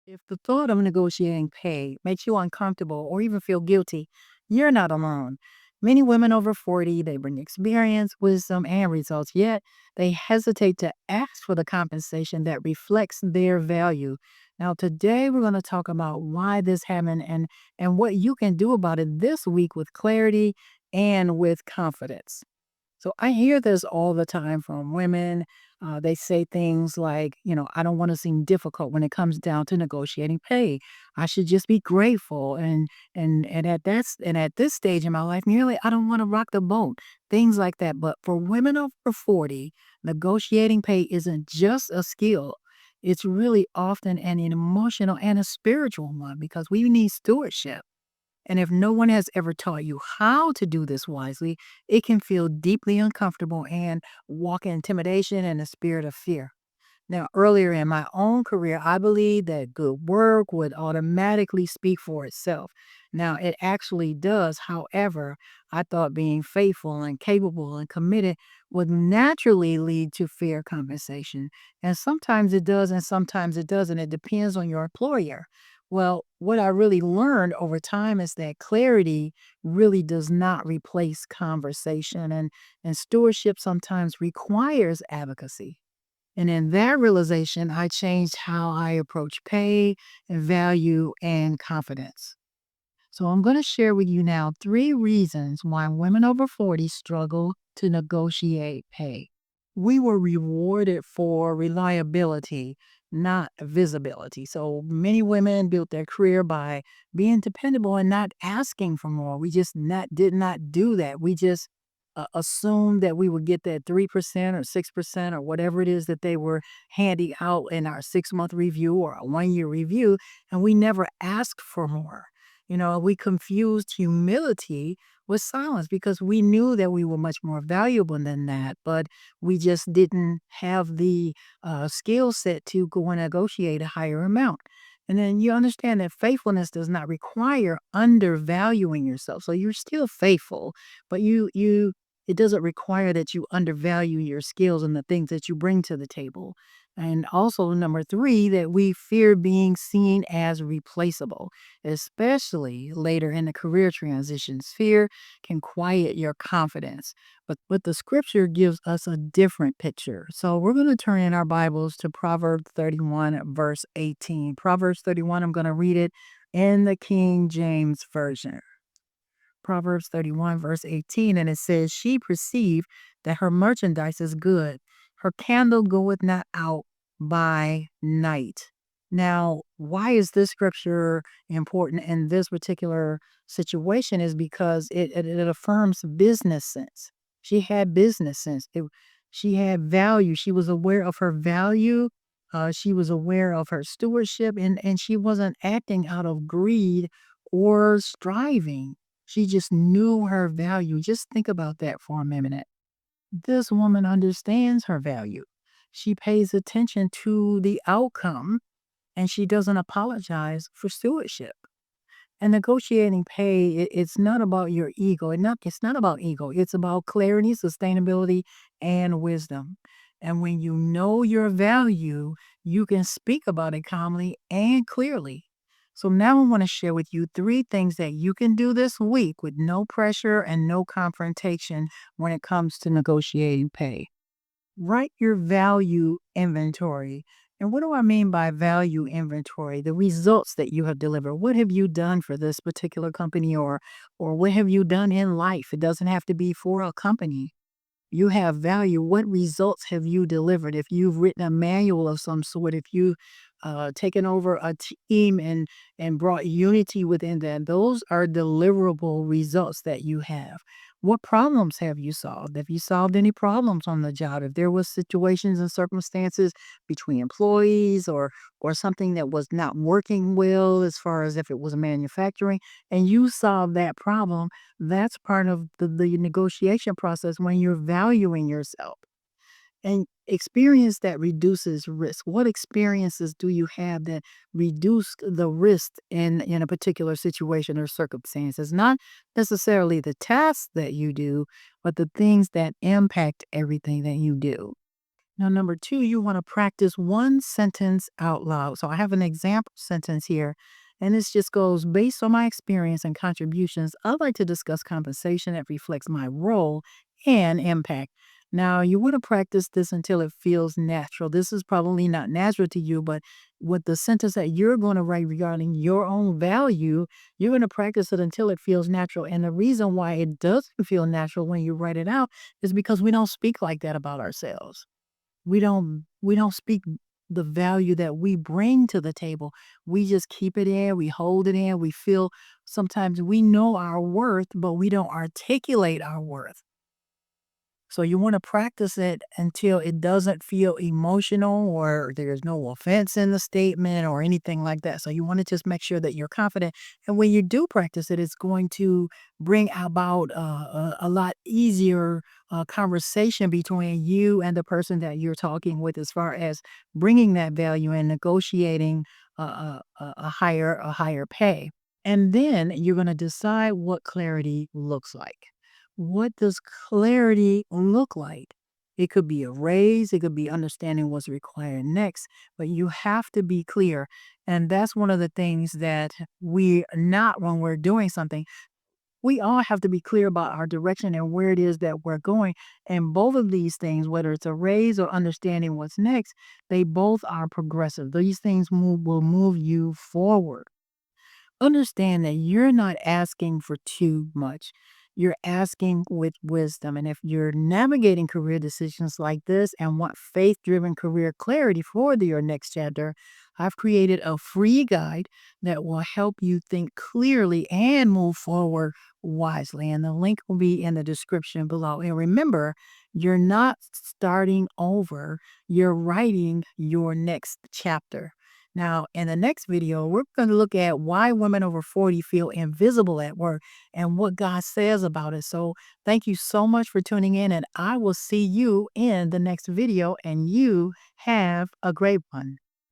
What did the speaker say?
If the thought of negotiating pay makes you uncomfortable or even feel guilty, you're not alone. Many women over 40, they bring experience, wisdom, and results, yet they hesitate to ask for the compensation that reflects their value. Now, today we're going to talk about why this happened and what you can do about it this week with clarity and with confidence. So I hear this all the time from women. They say things like, I don't want to seem difficult when it comes down to negotiating pay. I should just be grateful. And at this stage in my life, merely I don't want to rock the boat. Things like that. But for women over 40, negotiating pay isn't just a skill. It's really often an emotional and a spiritual one because we need stewardship. And if no one has ever taught you how to do this wisely, it can feel deeply uncomfortable and walk in intimidation and a spirit of fear. Now, earlier in my own career, I believed that good work would automatically speak for itself. Now, it actually does. However, I thought being faithful and capable and committed would naturally lead to fair compensation. And sometimes it does, and sometimes it doesn't. It depends on your employer. Well, what I really learned over time is that clarity really does not replace conversation, and stewardship sometimes requires advocacy. And in that realization, I changed how I approach pay and value and confidence. So I'm going to share with you now three reasons why women over 40 struggle to negotiate pay. We were rewarded for reliability, not visibility. So many women built their career by being dependable and not asking for more. We just did not do that. We just assumed that we would get that 3% or 6% or whatever it is that they were handing out in our 6 month review or a 1 year review. And we never asked for more. We confused humility with silence because we knew that we were much more valuable than that, but we just didn't have the skill set to go and negotiate a higher amount. And then you understand that faithfulness does not require undervaluing yourself. So you're still faithful, but it doesn't require that you undervalue your skills and the things that you bring to the table. And also, number three, that we fear being seen as replaceable, especially later in the career transitions. Fear can quiet your confidence, but the scripture gives us a different picture. So we're going to turn in our Bibles to Proverbs 31, verse 18. Proverbs 31, I'm going to read it in the King James Version. Proverbs 31, verse 18, and it says, She perceived that her merchandise is good. Her candle goeth not out by night. Now, why is this scripture important in this particular situation? Is because it affirms business sense. She had business sense. She had value. She was aware of her value. She was aware of her stewardship, and she wasn't acting out of greed or striving. She just knew her value. Just think about that for a minute. This woman understands her value. She pays attention to the outcome and she doesn't apologize for stewardship. And negotiating pay, it's not about your ego. It's not about ego. It's about clarity, sustainability, and wisdom. And when you know your value, you can speak about it calmly and clearly. So now I want to share with you three things that you can do this week with no pressure and no confrontation when it comes to negotiating pay. Write your value inventory. And what do I mean by value inventory? The results that you have delivered. What have you done for this particular company, or what have you done in life? It doesn't have to be for a company. You have value. What results have you delivered? If you've written a manual of some sort, if you taken over a team and brought unity within that, those are deliverable results that you have. What problems have you solved? Have you solved any problems on the job? If there was situations and circumstances between employees or something that was not working well, as far as if it was manufacturing, and you solved that problem, that's part of the negotiation process when you're valuing yourself. And experience that reduces risk. What experiences do you have that reduce the risk in a particular situation or circumstances? Not necessarily the tasks that you do, but the things that impact everything that you do. Now, number two, you want to practice one sentence out loud. So I have an example sentence here, and this just goes based on my experience and contributions. I'd like to discuss compensation that reflects my role and impact. Now, you want to practice this until it feels natural. This is probably not natural to you, but with the sentence that you're going to write regarding your own value, you're going to practice it until it feels natural. And the reason why it doesn't feel natural when you write it out is because we don't speak like that about ourselves. We don't speak the value that we bring to the table. We just keep it in, we hold it in, we feel sometimes we know our worth, but we don't articulate our worth. So you want to practice it until it doesn't feel emotional or there's no offense in the statement or anything like that. So you want to just make sure that you're confident. And when you do practice it, it's going to bring about a lot easier conversation between you and the person that you're talking with, as far as bringing that value and negotiating a higher pay. And then you're going to decide what clarity looks like. What does clarity look like? It could be a raise, it could be understanding what's required next, but you have to be clear. And that's one of the things that we not when we're doing something. We all have to be clear about our direction and where it is that we're going. And both of these things, whether it's a raise or understanding what's next, they both are progressive. These things will move you forward. Understand that you're not asking for too much. You're asking with wisdom. And if you're navigating career decisions like this and want faith driven career clarity for your next chapter, I've created a free guide that will help you think clearly and move forward wisely. And the link will be in the description below. And remember, you're not starting over, you're writing your next chapter. Now, in the next video, we're going to look at why women over 40 feel invisible at work and what God says about it. So, thank you so much for tuning in, and I will see you in the next video. And you have a great one.